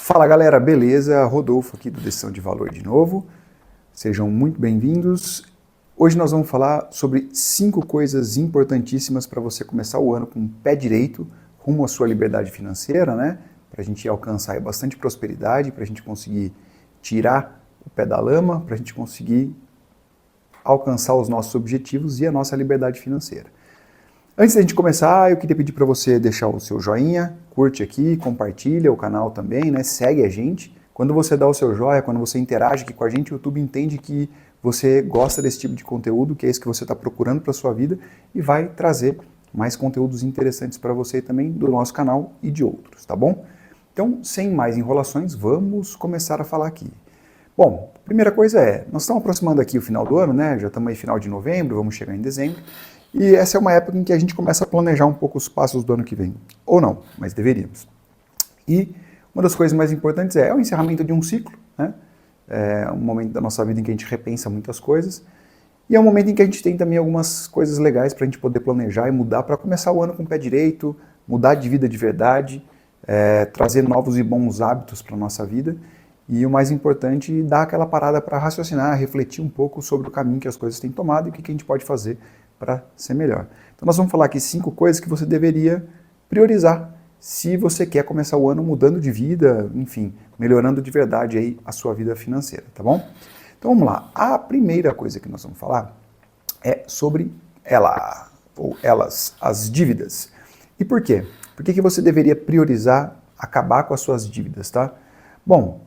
Fala galera, beleza? Rodolfo aqui do Decisão de Valor de novo. Sejam muito bem-vindos. Hoje nós vamos falar sobre 5 coisas importantíssimas para você começar o ano com o pé direito, rumo à sua liberdade financeira, né? Para a gente alcançar bastante prosperidade, para a gente conseguir tirar o pé da lama, para a gente conseguir alcançar os nossos objetivos e a nossa liberdade financeira. Antes da gente começar, eu queria pedir para você deixar o seu joinha, curte aqui, compartilha o canal também, né? Segue a gente. Quando você dá o seu joia, quando você interage aqui com a gente, o YouTube entende que você gosta desse tipo de conteúdo, que é isso que você está procurando para a sua vida e vai trazer mais conteúdos interessantes para você também do nosso canal e de outros, tá bom? Então, sem mais enrolações, vamos começar a falar aqui. Bom, a primeira coisa nós estamos aproximando aqui o final do ano, né? Já estamos aí final de novembro, vamos chegar em dezembro. E essa é uma época em que a gente começa a planejar um pouco os passos do ano que vem. Ou não, mas deveríamos. E uma das coisas mais importantes é o encerramento de um ciclo, né? É um momento da nossa vida em que a gente repensa muitas coisas. E é um momento em que a gente tem também algumas coisas legais para a gente poder planejar e mudar para começar o ano com o pé direito, mudar de vida de verdade, trazer novos e bons hábitos para a nossa vida. E o mais importante, dar aquela parada para raciocinar, refletir um pouco sobre o caminho que as coisas têm tomado e o que a gente pode fazer para ser melhor. Então nós vamos falar aqui 5 coisas que você deveria priorizar se você quer começar o ano mudando de vida, enfim, melhorando de verdade aí a sua vida financeira, tá bom? Então vamos lá. A primeira coisa que nós vamos falar é sobre elas, as dívidas. E por quê? Por que você deveria priorizar acabar com as suas dívidas, tá? Bom,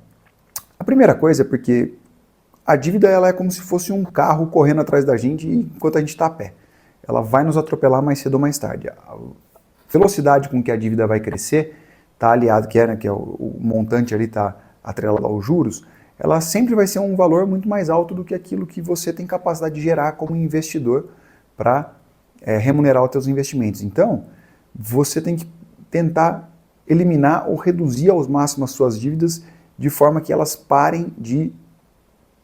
a primeira coisa é porque a dívida ela é como se fosse um carro correndo atrás da gente enquanto a gente está a pé. Ela vai nos atropelar mais cedo ou mais tarde. A velocidade com que a dívida vai crescer, está aliado, que é o montante ali está atrelado aos juros, ela sempre vai ser um valor muito mais alto do que aquilo que você tem capacidade de gerar como investidor para remunerar os seus investimentos. Então, você tem que tentar eliminar ou reduzir ao máximo as suas dívidas de forma que elas parem de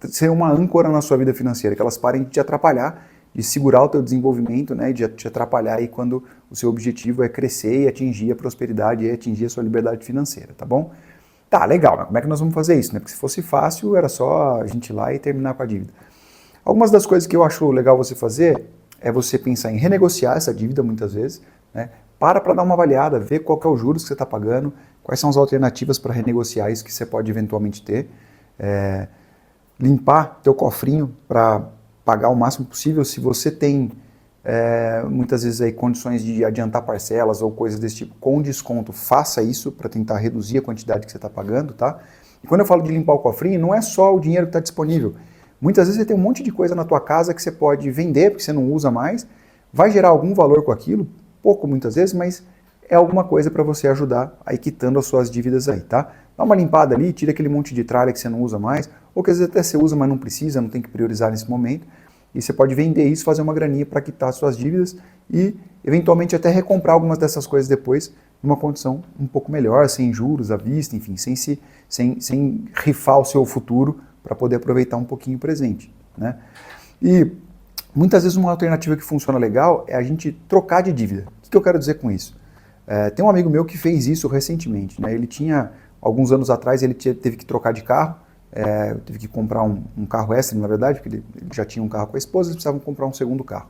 ser uma âncora na sua vida financeira, que elas parem de te atrapalhar, de segurar o teu desenvolvimento, né, de te atrapalhar aí quando o seu objetivo é crescer e atingir a prosperidade e atingir a sua liberdade financeira, tá bom? Tá, legal, mas como é que nós vamos fazer isso, né? Porque se fosse fácil, era só a gente ir lá e terminar com a dívida. Algumas das coisas que eu acho legal você fazer é você pensar em renegociar essa dívida muitas vezes, né? Para dar uma avaliada, ver qual que é o juros que você está pagando, quais são as alternativas para renegociar isso que você pode eventualmente ter, limpar teu cofrinho para pagar o máximo possível. Se você tem muitas vezes aí condições de adiantar parcelas ou coisas desse tipo com desconto, faça isso para tentar reduzir a quantidade que você está pagando, tá? E quando eu falo de limpar o cofrinho, não é só o dinheiro que está disponível. Muitas vezes você tem um monte de coisa na tua casa que você pode vender porque você não usa mais, vai gerar algum valor com aquilo, pouco muitas vezes, mas é alguma coisa para você ajudar aí quitando as suas dívidas aí, tá? Dá uma limpada ali, tira aquele monte de tralha que você não usa mais, ou que às vezes até você usa, mas não precisa, não tem que priorizar nesse momento. E você pode vender isso, fazer uma graninha para quitar as suas dívidas e, eventualmente, até recomprar algumas dessas coisas depois numa condição um pouco melhor, sem juros à vista, enfim, sem rifar o seu futuro para poder aproveitar um pouquinho o presente, né? E muitas vezes uma alternativa que funciona legal é a gente trocar de dívida. O que eu quero dizer com isso? Tem um amigo meu que fez isso recentemente, né? Ele tinha, alguns anos atrás, ele teve que trocar de carro, teve que comprar um carro extra, na verdade, porque ele já tinha um carro com a esposa, eles precisavam comprar um segundo carro.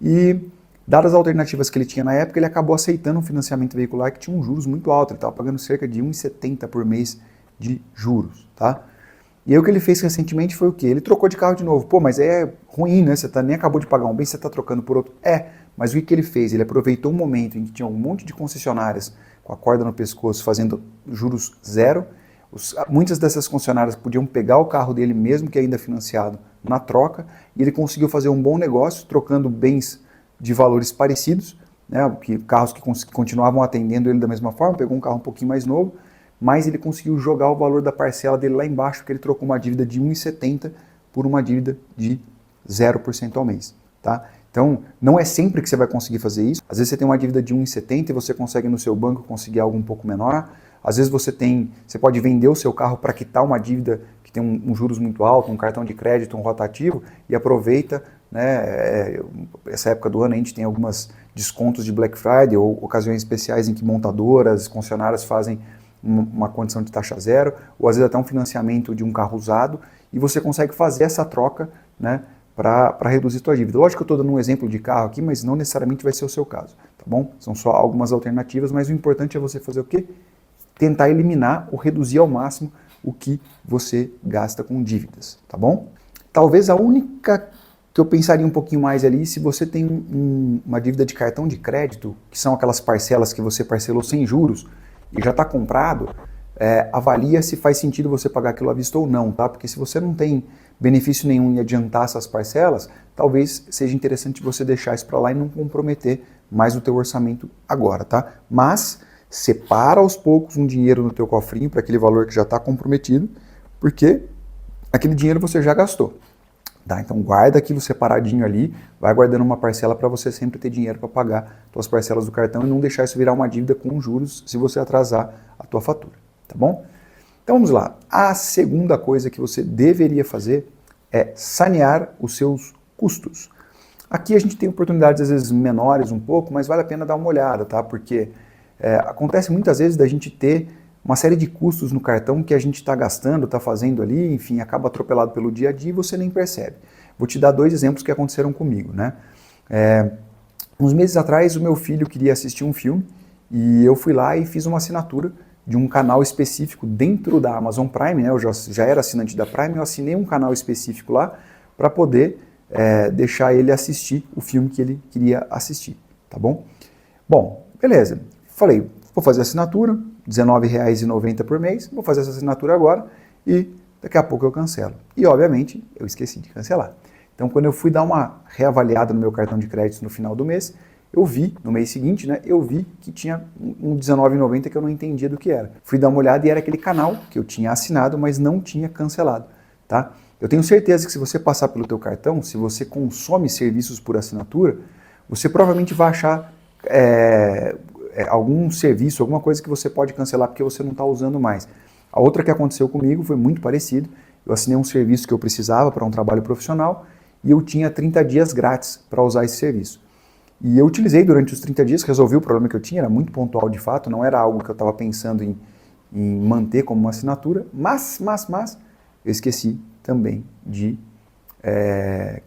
E, dadas as alternativas que ele tinha na época, ele acabou aceitando um financiamento veicular que tinha um juros muito alto, ele estava pagando cerca de 1,70 por mês de juros, tá? E aí o que ele fez recentemente foi o quê? Ele trocou de carro de novo. Pô, mas é ruim, né? Você nem acabou de pagar um bem, você está trocando por outro. Mas o que ele fez? Ele aproveitou um momento em que tinha um monte de concessionárias com a corda no pescoço fazendo juros zero. Muitas dessas concessionárias podiam pegar o carro dele, mesmo que ainda financiado, na troca, e ele conseguiu fazer um bom negócio, trocando bens de valores parecidos, né? Carros que continuavam atendendo ele da mesma forma, pegou um carro um pouquinho mais novo, mas ele conseguiu jogar o valor da parcela dele lá embaixo, porque ele trocou uma dívida de 1,70 por uma dívida de 0% ao mês, tá? Então, não é sempre que você vai conseguir fazer isso. Às vezes você tem uma dívida de 1,70 e você consegue no seu banco conseguir algo um pouco menor. Às vezes você pode vender o seu carro para quitar uma dívida que tem um juros muito alto, um cartão de crédito, um rotativo, e aproveita, né? Essa época do ano a gente tem alguns descontos de Black Friday ou ocasiões especiais em que montadoras, concessionárias fazem uma condição de taxa zero, ou às vezes até um financiamento de um carro usado, e você consegue fazer essa troca, né, para reduzir sua dívida. Lógico que eu estou dando um exemplo de carro aqui, mas não necessariamente vai ser o seu caso, tá bom? São só algumas alternativas, mas o importante é você fazer o quê? Tentar eliminar ou reduzir ao máximo o que você gasta com dívidas, tá bom? Talvez a única que eu pensaria um pouquinho mais ali, se você tem uma dívida de cartão de crédito, que são aquelas parcelas que você parcelou sem juros e já está comprado, avalia se faz sentido você pagar aquilo à vista ou não, tá? Porque se você não tem benefício nenhum em adiantar essas parcelas, talvez seja interessante você deixar isso para lá e não comprometer mais o teu orçamento agora, tá? Mas separa aos poucos um dinheiro no teu cofrinho para aquele valor que já está comprometido, porque aquele dinheiro você já gastou. Tá? Então guarda aquilo separadinho ali, vai guardando uma parcela para você sempre ter dinheiro para pagar suas parcelas do cartão e não deixar isso virar uma dívida com juros se você atrasar a tua fatura, tá bom? Então vamos lá, a segunda coisa que você deveria fazer é sanear os seus custos. Aqui a gente tem oportunidades às vezes menores um pouco, mas vale a pena dar uma olhada, tá? Porque acontece muitas vezes da gente ter uma série de custos no cartão que a gente está gastando, está fazendo ali, enfim, acaba atropelado pelo dia a dia e você nem percebe. Vou te dar 2 exemplos que aconteceram comigo, né? Uns meses atrás o meu filho queria assistir um filme e eu fui lá e fiz uma assinatura de um canal específico dentro da Amazon Prime, né? Eu já era assinante da Prime, eu assinei um canal específico lá para poder deixar ele assistir o filme que ele queria assistir, tá bom? Bom, beleza. Falei, vou fazer a assinatura, R$19,90 por mês, vou fazer essa assinatura agora e daqui a pouco eu cancelo. E obviamente eu esqueci de cancelar. Então quando eu fui dar uma reavaliada no meu cartão de crédito no final do mês, eu vi, no mês seguinte, né, eu vi que tinha um R$19,90 que eu não entendia do que era. Fui dar uma olhada e era aquele canal que eu tinha assinado, mas não tinha cancelado, tá? Eu tenho certeza que se você passar pelo teu cartão, se você consome serviços por assinatura, você provavelmente vai achar algum serviço, alguma coisa que você pode cancelar porque você não está usando mais. A outra que aconteceu comigo foi muito parecido. Eu assinei um serviço que eu precisava para um trabalho profissional e eu tinha 30 dias grátis para usar esse serviço. E eu utilizei durante os 30 dias, resolvi o problema que eu tinha, era muito pontual de fato, não era algo que eu estava pensando em manter como uma assinatura, mas eu esqueci também de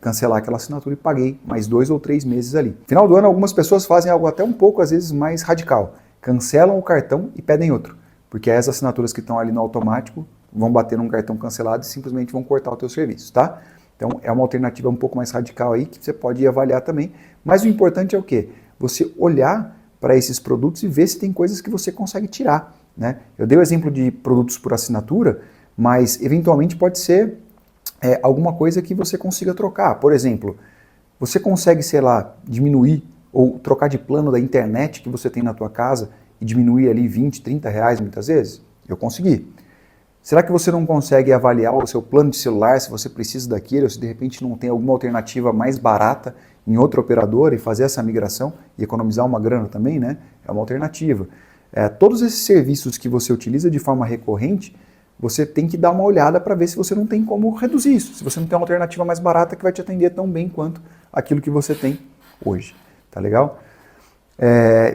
cancelar aquela assinatura e paguei mais 2 ou 3 meses ali. No final do ano, algumas pessoas fazem algo até um pouco, às vezes, mais radical. Cancelam o cartão e pedem outro. Porque as assinaturas que estão ali no automático vão bater num cartão cancelado e simplesmente vão cortar o teu serviço, tá? Então, é uma alternativa um pouco mais radical aí que você pode avaliar também. Mas o importante é o quê? Você olhar para esses produtos e ver se tem coisas que você consegue tirar, né? Eu dei o exemplo de produtos por assinatura, mas eventualmente pode ser alguma coisa que você consiga trocar. Por exemplo, você consegue, sei lá, diminuir ou trocar de plano da internet que você tem na tua casa e diminuir ali 20, 30 reais muitas vezes? Eu consegui. Será que você não consegue avaliar o seu plano de celular, se você precisa daquele, ou se de repente não tem alguma alternativa mais barata em outra operadora e fazer essa migração e economizar uma grana também, né? É uma alternativa. Todos esses serviços que você utiliza de forma recorrente, você tem que dar uma olhada para ver se você não tem como reduzir isso, se você não tem uma alternativa mais barata que vai te atender tão bem quanto aquilo que você tem hoje, tá legal?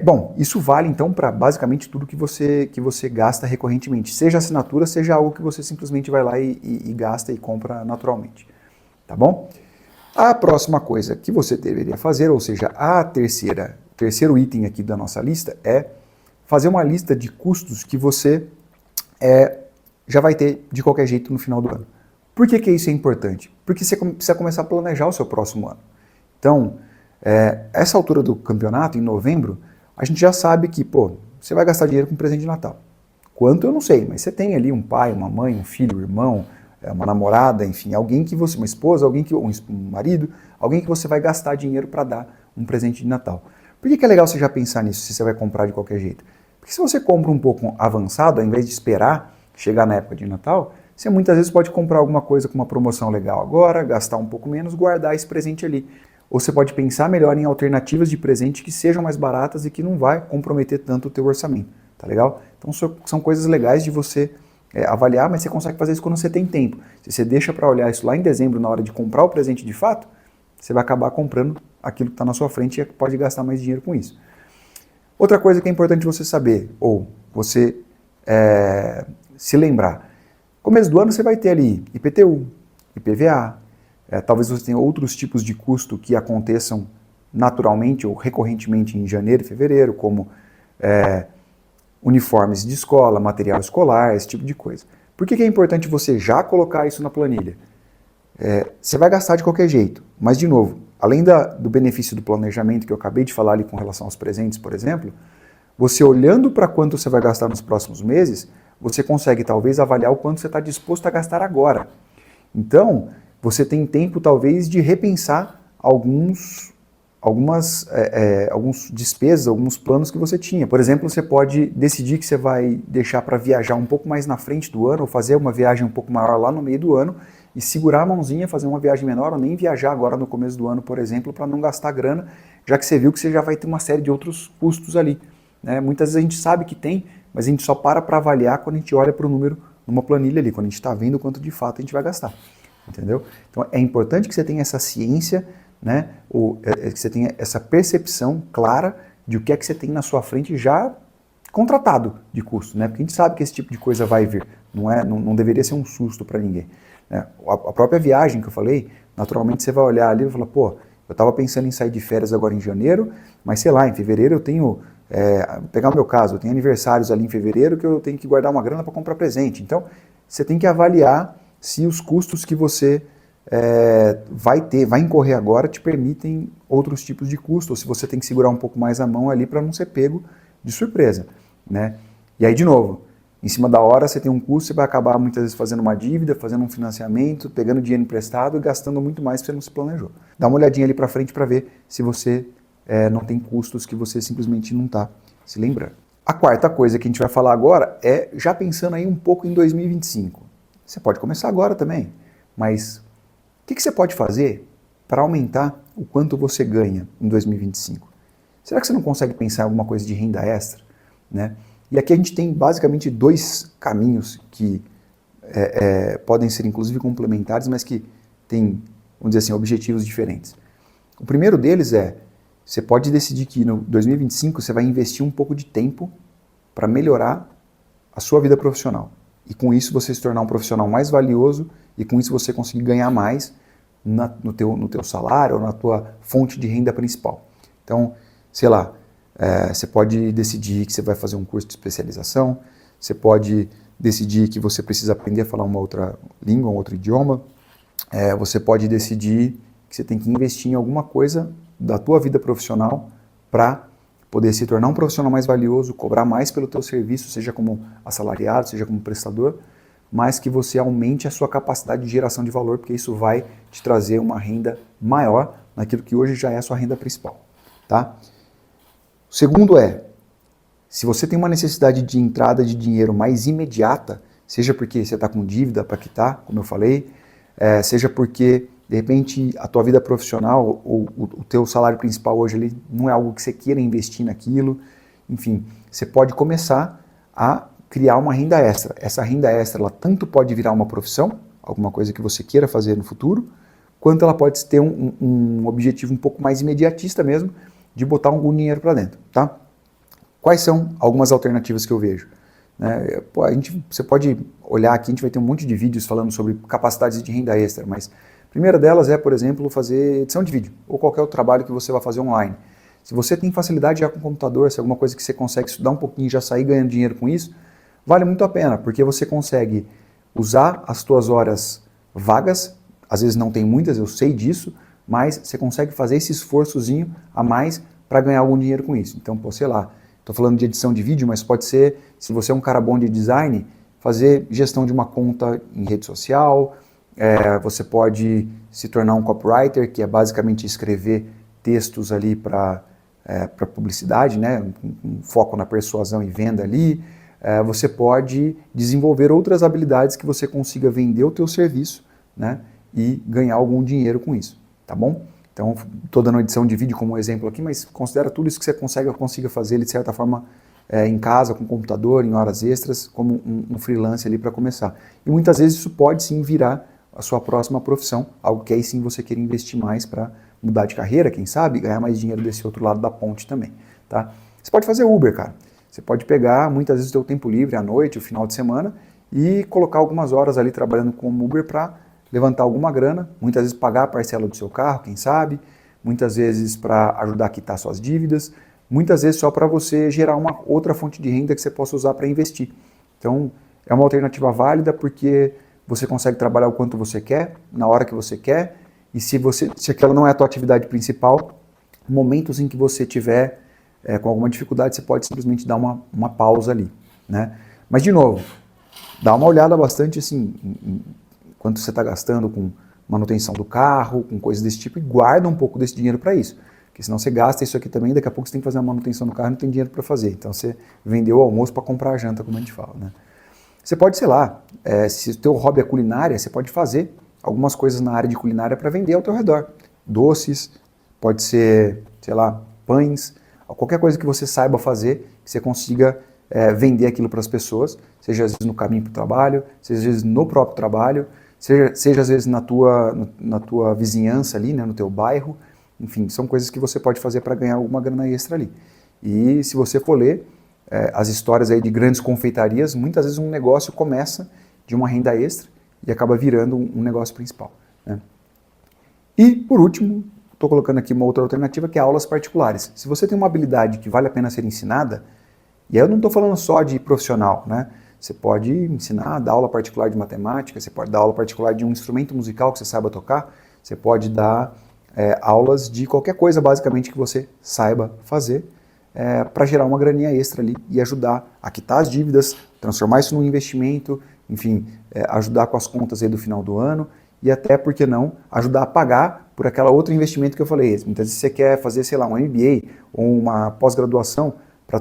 Bom, isso vale então para basicamente tudo que você gasta recorrentemente, seja assinatura, seja algo que você simplesmente vai lá e gasta e compra naturalmente, tá bom? A próxima coisa que você deveria fazer, ou seja, terceiro item aqui da nossa lista é fazer uma lista de custos que você já vai ter de qualquer jeito no final do ano. Por que isso é importante? Porque você precisa começar a planejar o seu próximo ano. Então, essa altura do campeonato, em novembro, a gente já sabe que, você vai gastar dinheiro com presente de Natal. Quanto eu não sei, mas você tem ali um pai, uma mãe, um filho, um irmão, uma namorada, enfim, alguém que você, uma esposa, um marido, alguém que você vai gastar dinheiro para dar um presente de Natal. Por que é legal você já pensar nisso, se você vai comprar de qualquer jeito? Porque se você compra um pouco avançado, ao invés de esperar chegar na época de Natal, você muitas vezes pode comprar alguma coisa com uma promoção legal agora, gastar um pouco menos, guardar esse presente ali. Ou você pode pensar melhor em alternativas de presente que sejam mais baratas e que não vai comprometer tanto o teu orçamento, tá legal? Então são coisas legais de você avaliar, mas você consegue fazer isso quando você tem tempo. Se você deixa para olhar isso lá em dezembro, na hora de comprar o presente de fato, você vai acabar comprando aquilo que está na sua frente e pode gastar mais dinheiro com isso. Outra coisa que é importante você saber, ou você se lembrar. Começo do ano você vai ter ali IPTU, IPVA, talvez você tenha outros tipos de custo que aconteçam naturalmente ou recorrentemente em janeiro e fevereiro, como uniformes de escola, material escolar, esse tipo de coisa. Por que é importante você já colocar isso na planilha? Você vai gastar de qualquer jeito, mas de novo, além do benefício do planejamento que eu acabei de falar ali com relação aos presentes, por exemplo, você olhando para quanto você vai gastar nos próximos meses, você consegue talvez avaliar o quanto você está disposto a gastar agora. Então, você tem tempo talvez de repensar algumas despesas, alguns planos que você tinha. Por exemplo, você pode decidir que você vai deixar para viajar um pouco mais na frente do ano, ou fazer uma viagem um pouco maior lá no meio do ano, e segurar a mãozinha, fazer uma viagem menor, ou nem viajar agora no começo do ano, por exemplo, para não gastar grana, já que você viu que você já vai ter uma série de outros custos ali. Né? Muitas vezes a gente sabe que tem, mas a gente só para avaliar quando a gente olha para o número numa planilha ali, quando a gente está vendo quanto de fato a gente vai gastar. Entendeu? Então é importante que você tenha essa ciência, né? Que você tenha essa percepção clara de o que é que você tem na sua frente já contratado de custo, né? Porque a gente sabe que esse tipo de coisa vai vir, não deveria ser um susto para ninguém. Né? A própria viagem que eu falei, naturalmente você vai olhar ali e vai falar, pô, eu estava pensando em sair de férias agora em janeiro, mas sei lá, em fevereiro eu tenho, pegar o meu caso, eu tenho aniversários ali em fevereiro que eu tenho que guardar uma grana para comprar presente. Então, você tem que avaliar se os custos que você vai incorrer agora te permitem outros tipos de custo, ou se você tem que segurar um pouco mais a mão ali para não ser pego de surpresa. Né? E aí, de novo, em cima da hora você tem um custo, você vai acabar muitas vezes fazendo uma dívida, fazendo um financiamento, pegando dinheiro emprestado e gastando muito mais porque você não se planejou. Dá uma olhadinha ali para frente para ver se você não tem custos que você simplesmente não está se lembrando. A quarta coisa que a gente vai falar agora é já pensando aí um pouco em 2025. Você pode começar agora também, mas o que você pode fazer para aumentar o quanto você ganha em 2025? Será que você não consegue pensar em alguma coisa de renda extra? Né? E aqui a gente tem basicamente dois caminhos que podem ser inclusive complementares, mas que têm, vamos dizer assim, objetivos diferentes. O primeiro deles você pode decidir que no 2025 você vai investir um pouco de tempo para melhorar a sua vida profissional. E com isso você se tornar um profissional mais valioso e com isso você conseguir ganhar mais no teu salário ou na tua fonte de renda principal. Então, sei lá, você pode decidir que você vai fazer um curso de especialização, você pode decidir que você precisa aprender a falar uma outra língua, um outro idioma, você pode decidir que você tem que investir em alguma coisa da tua vida profissional para poder se tornar um profissional mais valioso, cobrar mais pelo teu serviço, seja como assalariado, seja como prestador, mas que você aumente a sua capacidade de geração de valor, porque isso vai te trazer uma renda maior naquilo que hoje já é a sua renda principal. Tá? O segundo se você tem uma necessidade de entrada de dinheiro mais imediata, seja porque você está com dívida para quitar, como eu falei, seja porque de repente a tua vida profissional ou o teu salário principal hoje ele não é algo que você queira investir naquilo, enfim, você pode começar a criar uma renda extra. Essa renda extra ela tanto pode virar uma profissão, alguma coisa que você queira fazer no futuro, quanto ela pode ter um objetivo um pouco mais imediatista mesmo, de botar algum dinheiro para dentro. Tá? Quais são algumas alternativas que eu vejo? Você pode olhar aqui, a gente vai ter um monte de vídeos falando sobre capacidades de renda extra, mas a primeira delas por exemplo, fazer edição de vídeo, ou qualquer outro trabalho que você vai fazer online. Se você tem facilidade já com o computador, se é alguma coisa que você consegue estudar um pouquinho e já sair ganhando dinheiro com isso, vale muito a pena, porque você consegue usar as suas horas vagas, às vezes não tem muitas, eu sei disso, mas você consegue fazer esse esforçozinho a mais para ganhar algum dinheiro com isso. Então, sei lá, estou falando de edição de vídeo, mas pode ser, se você é um cara bom de design, fazer gestão de uma conta em rede social, você pode se tornar um copywriter, que é basicamente escrever textos ali para publicidade, né, um foco na persuasão e venda ali. Você pode desenvolver outras habilidades que você consiga vender o teu serviço, né, e ganhar algum dinheiro com isso, tá bom? Então, estou dando edição de vídeo como exemplo aqui, mas considera tudo isso que você consiga fazer de certa forma em casa, com computador, em horas extras, como um freelance ali para começar. E muitas vezes isso pode sim virar a sua próxima profissão, algo que aí sim você queira investir mais para mudar de carreira, quem sabe, ganhar mais dinheiro desse outro lado da ponte também, tá? Você pode fazer Uber, cara. Você pode pegar muitas vezes o seu tempo livre à noite, o final de semana, e colocar algumas horas ali trabalhando com o Uber para levantar alguma grana, muitas vezes pagar a parcela do seu carro, quem sabe, muitas vezes para ajudar a quitar suas dívidas, muitas vezes só para você gerar uma outra fonte de renda que você possa usar para investir. Então, é uma alternativa válida porque você consegue trabalhar o quanto você quer, na hora que você quer, e se aquela não é a tua atividade principal, momentos em que você tiver com alguma dificuldade, você pode simplesmente dar uma pausa ali, né? Mas, de novo, dá uma olhada bastante assim, em quanto você está gastando com manutenção do carro, com coisas desse tipo, e guarda um pouco desse dinheiro para isso. Porque senão você gasta isso aqui também, daqui a pouco você tem que fazer a manutenção do carro e não tem dinheiro para fazer. Então você vendeu o almoço para comprar a janta, como a gente fala, né? Você pode, sei lá, se o teu hobby é culinária, você pode fazer algumas coisas na área de culinária para vender ao teu redor. Doces, pode ser, sei lá, pães, qualquer coisa que você saiba fazer, que você consiga vender aquilo para as pessoas, seja às vezes no caminho para o trabalho, seja às vezes no próprio trabalho, seja às vezes na tua vizinhança ali, né, no teu bairro. Enfim, são coisas que você pode fazer para ganhar alguma grana extra ali. E se você for ler as histórias aí de grandes confeitarias, muitas vezes um negócio começa de uma renda extra e acaba virando um negócio principal, né? E, por último, estou colocando aqui uma outra alternativa, que é aulas particulares. Se você tem uma habilidade que vale a pena ser ensinada, e aí eu não estou falando só de profissional, né? Você pode ensinar, dar aula particular de matemática, você pode dar aula particular de um instrumento musical que você saiba tocar, você pode dar aulas de qualquer coisa, basicamente, que você saiba fazer, para gerar uma graninha extra ali e ajudar a quitar as dívidas, transformar isso num investimento, enfim, ajudar com as contas aí do final do ano e até, por que não, ajudar a pagar por aquela outro investimento que eu falei. Muitas vezes você quer fazer, sei lá, um MBA ou uma pós-graduação para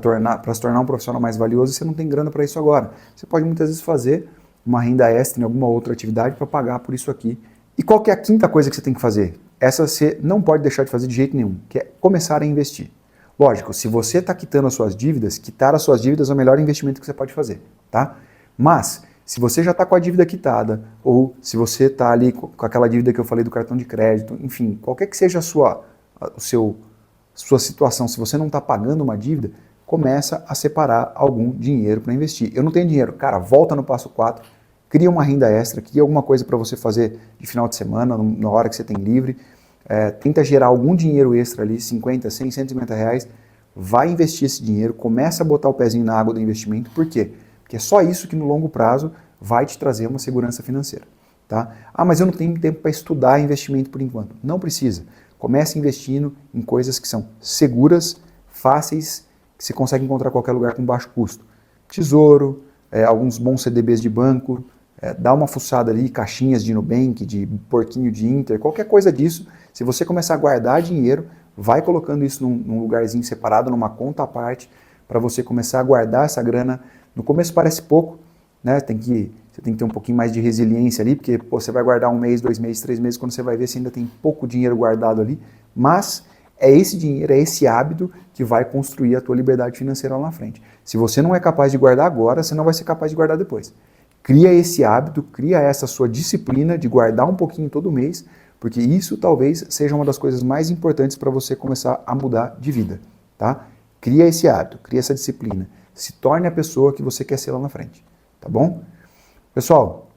se tornar um profissional mais valioso e você não tem grana para isso agora. Você pode muitas vezes fazer uma renda extra em alguma outra atividade para pagar por isso aqui. E qual que é a quinta coisa que você tem que fazer? Essa você não pode deixar de fazer de jeito nenhum, que é começar a investir. Lógico, se você está quitando as suas dívidas, quitar as suas dívidas é o melhor investimento que você pode fazer, tá? Mas, se você já está com a dívida quitada, ou se você está ali com aquela dívida que eu falei do cartão de crédito, enfim, qualquer que seja a sua situação, se você não está pagando uma dívida, começa a separar algum dinheiro para investir. Eu não tenho dinheiro, cara, volta no passo 4, cria uma renda extra, cria alguma coisa para você fazer de final de semana, na hora que você tem livre, tenta gerar algum dinheiro extra ali, 50, 100, 150 reais, vai investir esse dinheiro, começa a botar o pezinho na água do investimento. Por quê? Porque é só isso que no longo prazo vai te trazer uma segurança financeira, tá? Ah, mas eu não tenho tempo para estudar investimento por enquanto. Não precisa. Comece investindo em coisas que são seguras, fáceis, que você consegue encontrar em qualquer lugar com baixo custo. Tesouro, alguns bons CDBs de banco, dá uma fuçada ali, caixinhas de Nubank, de porquinho de Inter, qualquer coisa disso. Se você começar a guardar dinheiro, vai colocando isso num lugarzinho separado, numa conta à parte, para você começar a guardar essa grana. No começo parece pouco, né? Você tem que ter um pouquinho mais de resiliência ali, porque você vai guardar 1 mês, 2 meses, 3 meses, quando você vai ver, você ainda tem pouco dinheiro guardado ali, mas é esse dinheiro, é esse hábito que vai construir a tua liberdade financeira lá na frente. Se você não é capaz de guardar agora, você não vai ser capaz de guardar depois. Cria esse hábito, cria essa sua disciplina de guardar um pouquinho todo mês, porque isso talvez seja uma das coisas mais importantes para você começar a mudar de vida, tá? Cria esse hábito, cria essa disciplina. Se torne a pessoa que você quer ser lá na frente, tá bom? Pessoal,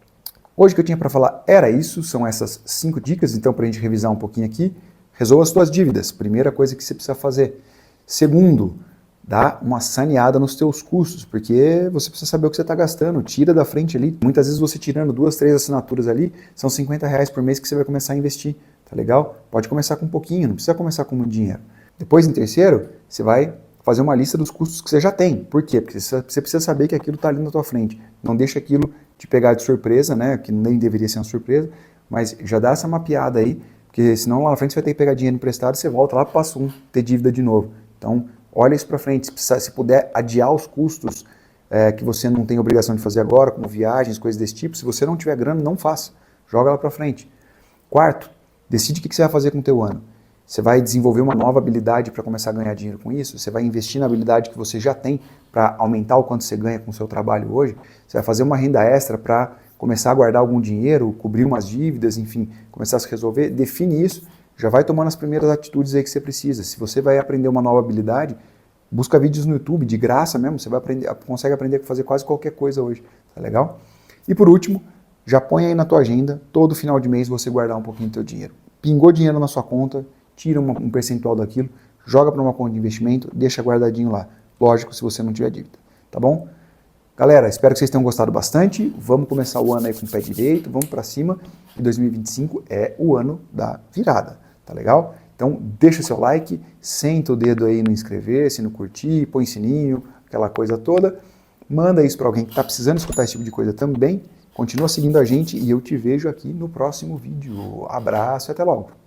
hoje o que eu tinha para falar era isso, são essas 5 dicas, então para a gente revisar um pouquinho aqui. Resolva as suas dívidas, primeira coisa que você precisa fazer. Segundo, dá uma saneada nos teus custos, porque você precisa saber o que você está gastando, tira da frente ali. Muitas vezes você tirando 2, 3 assinaturas ali, são 50 reais por mês que você vai começar a investir, tá legal? Pode começar com um pouquinho, não precisa começar com muito dinheiro. Depois, em terceiro, você vai fazer uma lista dos custos que você já tem. Por quê? Porque você precisa saber que aquilo está ali na tua frente. Não deixa aquilo te pegar de surpresa, né? Que nem deveria ser uma surpresa, mas já dá essa mapeada aí, porque senão lá na frente você vai ter que pegar dinheiro emprestado e você volta lá para o passo 1, ter dívida de novo. Então, olha isso para frente. Se puder adiar os custos que você não tem obrigação de fazer agora, como viagens, coisas desse tipo, se você não tiver grana, não faça. Joga lá para frente. Quarto, decide o que você vai fazer com o teu ano. Você vai desenvolver uma nova habilidade para começar a ganhar dinheiro com isso? Você vai investir na habilidade que você já tem para aumentar o quanto você ganha com o seu trabalho hoje? Você vai fazer uma renda extra para começar a guardar algum dinheiro, cobrir umas dívidas, enfim, começar a se resolver? Define isso, já vai tomando as primeiras atitudes aí que você precisa. Se você vai aprender uma nova habilidade, Busca vídeos no YouTube, de graça mesmo, você vai aprender, consegue aprender a fazer quase qualquer coisa hoje, tá legal? E por último, já põe aí na tua agenda, todo final de mês você guardar um pouquinho do teu dinheiro. Pingou dinheiro na sua conta, tira um percentual daquilo, joga para uma conta de investimento, deixa guardadinho lá. Lógico, se você não tiver dívida, tá bom? Galera, espero que vocês tenham gostado bastante. Vamos começar o ano aí com o pé direito, vamos para cima. E 2025 é o ano da virada, tá legal? Então deixa o seu like, senta o dedo aí no inscrever-se, no curtir, põe sininho, aquela coisa toda. Manda isso para alguém que está precisando escutar esse tipo de coisa também. Continua seguindo a gente e eu te vejo aqui no próximo vídeo. Abraço e até logo!